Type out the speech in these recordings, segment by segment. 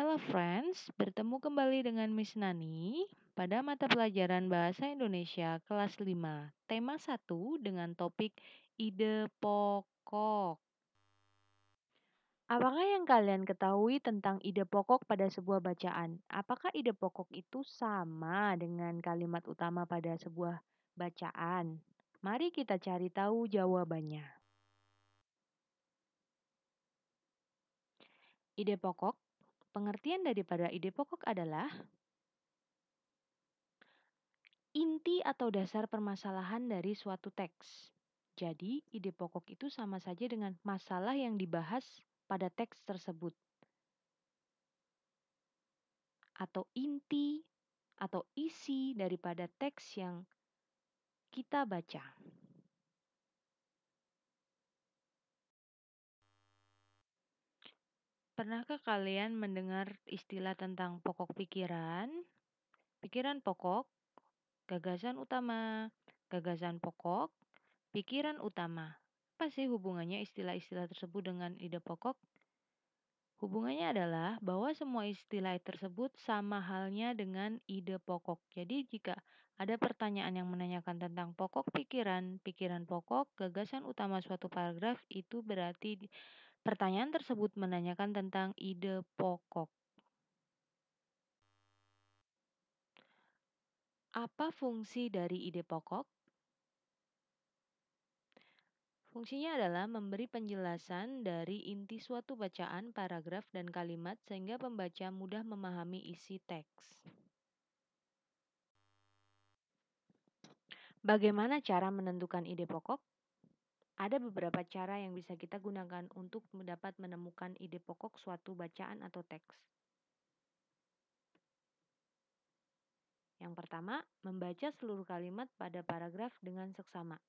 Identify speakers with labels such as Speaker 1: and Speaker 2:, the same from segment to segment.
Speaker 1: Halo friends, bertemu kembali dengan Miss Nani pada mata pelajaran Bahasa Indonesia kelas 5, tema 1 dengan topik ide pokok. Apakah yang kalian ketahui tentang ide pokok pada sebuah bacaan? Apakah ide pokok itu sama dengan kalimat utama pada sebuah bacaan? Mari kita cari tahu jawabannya. Ide pokok, pengertian daripada ide pokok adalah inti atau dasar permasalahan dari suatu teks. Jadi, ide pokok itu sama saja dengan masalah yang dibahas pada teks tersebut, atau inti atau isi daripada teks yang kita baca. Pernahkah kalian mendengar istilah tentang pokok pikiran? Pikiran pokok, gagasan utama, gagasan pokok, pikiran utama. Apa sih hubungannya istilah-istilah tersebut dengan ide pokok? Hubungannya adalah bahwa semua istilah tersebut sama halnya dengan ide pokok. Jadi jika ada pertanyaan yang menanyakan tentang pokok pikiran, pikiran pokok, gagasan utama suatu paragraf, itu berarti pertanyaan tersebut menanyakan tentang ide pokok. Apa fungsi dari ide pokok? Fungsinya adalah memberi penjelasan dari inti suatu bacaan, paragraf, dan kalimat sehingga pembaca mudah memahami isi teks. Bagaimana cara menentukan ide pokok? Ada beberapa cara yang bisa kita gunakan untuk dapat menemukan ide pokok suatu bacaan atau teks. Yang pertama, membaca seluruh kalimat pada paragraf dengan seksama.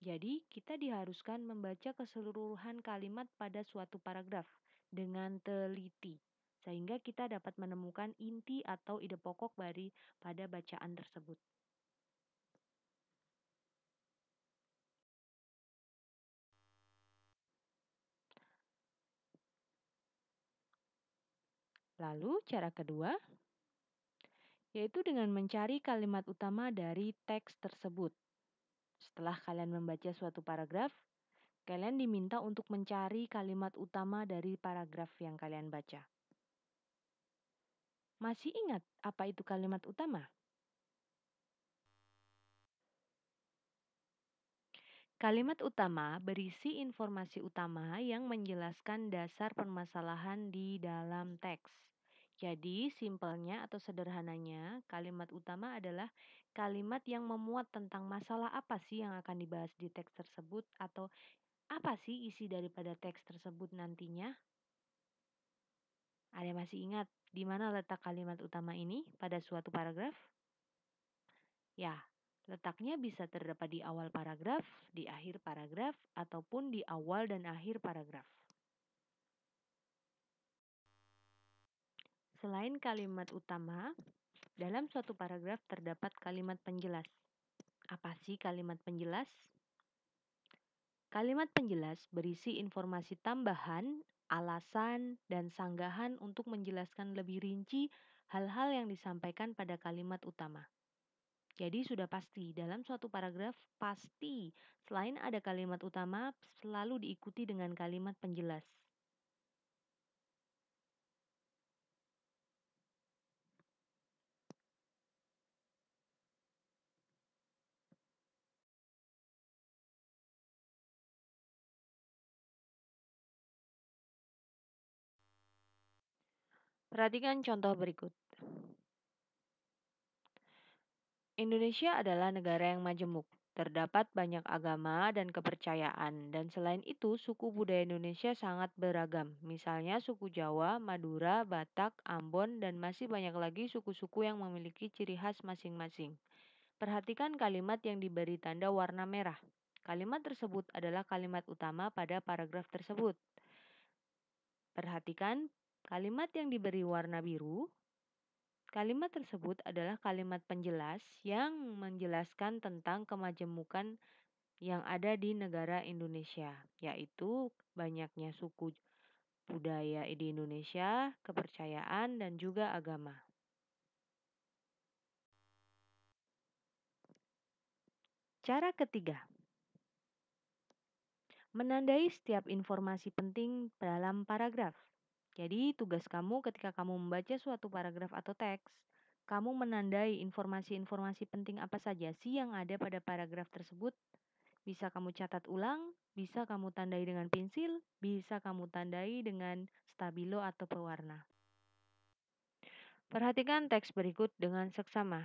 Speaker 1: Jadi, kita diharuskan membaca keseluruhan kalimat pada suatu paragraf dengan teliti, sehingga kita dapat menemukan inti atau ide pokok dari pada bacaan tersebut. Lalu, cara kedua, yaitu dengan mencari kalimat utama dari teks tersebut. Setelah kalian membaca suatu paragraf, kalian diminta untuk mencari kalimat utama dari paragraf yang kalian baca. Masih ingat apa itu kalimat utama? Kalimat utama berisi informasi utama yang menjelaskan dasar permasalahan di dalam teks. Jadi, simpelnya atau sederhananya, kalimat utama adalah kalimat yang memuat tentang masalah apa sih yang akan dibahas di teks tersebut atau apa sih isi daripada teks tersebut nantinya. Ada yang masih ingat di mana letak kalimat utama ini pada suatu paragraf? Ya, letaknya bisa terdapat di awal paragraf, di akhir paragraf, ataupun di awal dan akhir paragraf. Selain kalimat utama, dalam suatu paragraf terdapat kalimat penjelas. Apa sih kalimat penjelas? Kalimat penjelas berisi informasi tambahan, alasan, dan sanggahan untuk menjelaskan lebih rinci hal-hal yang disampaikan pada kalimat utama. Jadi sudah pasti dalam suatu paragraf pasti selain ada kalimat utama selalu diikuti dengan kalimat penjelas. Perhatikan contoh berikut. Indonesia adalah negara yang majemuk. Terdapat banyak agama dan kepercayaan, dan selain itu, suku budaya Indonesia sangat beragam. Misalnya, suku Jawa, Madura, Batak, Ambon, dan masih banyak lagi suku-suku yang memiliki ciri khas masing-masing. Perhatikan kalimat yang diberi tanda warna merah. Kalimat tersebut adalah kalimat utama pada paragraf tersebut. Perhatikan kalimat yang diberi warna biru. Kalimat tersebut adalah kalimat penjelas yang menjelaskan tentang kemajemukan yang ada di negara Indonesia, yaitu banyaknya suku budaya di Indonesia, kepercayaan, dan juga agama. Cara ketiga, menandai setiap informasi penting dalam paragraf. Jadi, tugas kamu ketika kamu membaca suatu paragraf atau teks, kamu menandai informasi-informasi penting apa saja sih yang ada pada paragraf tersebut. Bisa kamu catat ulang, bisa kamu tandai dengan pensil, bisa kamu tandai dengan stabilo atau pewarna. Perhatikan teks berikut dengan seksama.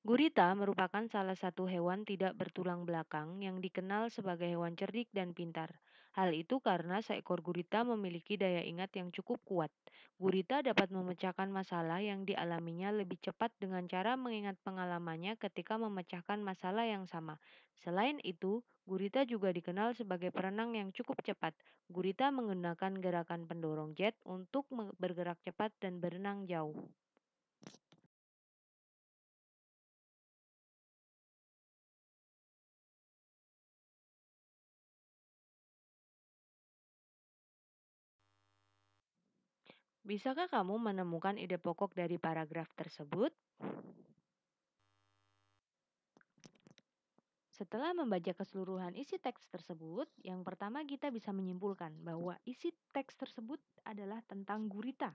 Speaker 1: Gurita merupakan salah satu hewan tidak bertulang belakang yang dikenal sebagai hewan cerdik dan pintar. Hal itu karena seekor gurita memiliki daya ingat yang cukup kuat. Gurita dapat memecahkan masalah yang dialaminya lebih cepat dengan cara mengingat pengalamannya ketika memecahkan masalah yang sama. Selain itu, gurita juga dikenal sebagai perenang yang cukup cepat. Gurita menggunakan gerakan pendorong jet untuk bergerak cepat dan berenang jauh. Bisakah kamu menemukan ide pokok dari paragraf tersebut? Setelah membaca keseluruhan isi teks tersebut, yang pertama kita bisa menyimpulkan bahwa isi teks tersebut adalah tentang gurita.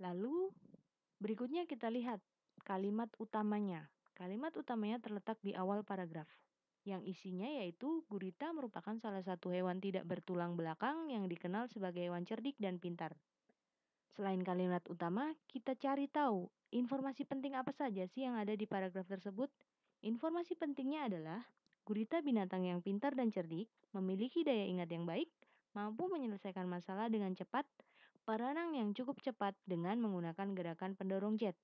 Speaker 1: Lalu, berikutnya kita lihat kalimat utamanya. Kalimat utamanya terletak di awal paragraf, yang isinya yaitu gurita merupakan salah satu hewan tidak bertulang belakang yang dikenal sebagai hewan cerdik dan pintar. Selain kalimat utama, kita cari tahu informasi penting apa saja sih yang ada di paragraf tersebut. Informasi pentingnya adalah gurita binatang yang pintar dan cerdik, memiliki daya ingat yang baik, mampu menyelesaikan masalah dengan cepat, perenang yang cukup cepat dengan menggunakan gerakan pendorong jet.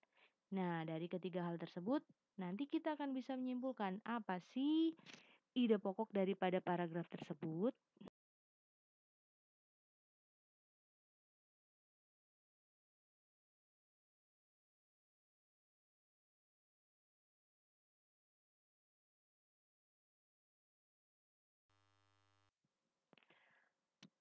Speaker 1: Nah, dari ketiga hal tersebut, nanti kita akan bisa menyimpulkan apa sih ide pokok daripada paragraf tersebut.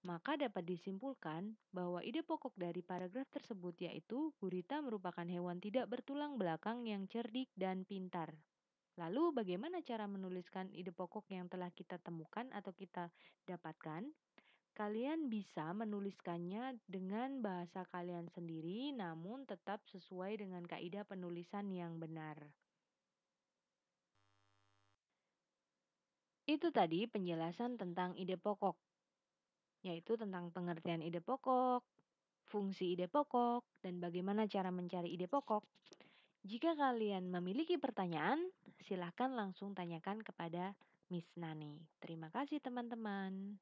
Speaker 1: Maka dapat disimpulkan bahwa ide pokok dari paragraf tersebut yaitu gurita merupakan hewan tidak bertulang belakang yang cerdik dan pintar. Lalu bagaimana cara menuliskan ide pokok yang telah kita temukan atau kita dapatkan? Kalian bisa menuliskannya dengan bahasa kalian sendiri namun tetap sesuai dengan kaidah penulisan yang benar. Itu tadi penjelasan tentang ide pokok, yaitu tentang pengertian ide pokok, fungsi ide pokok, dan bagaimana cara mencari ide pokok. Jika kalian memiliki pertanyaan, silakan langsung tanyakan kepada Miss Nani. Terima kasih teman-teman.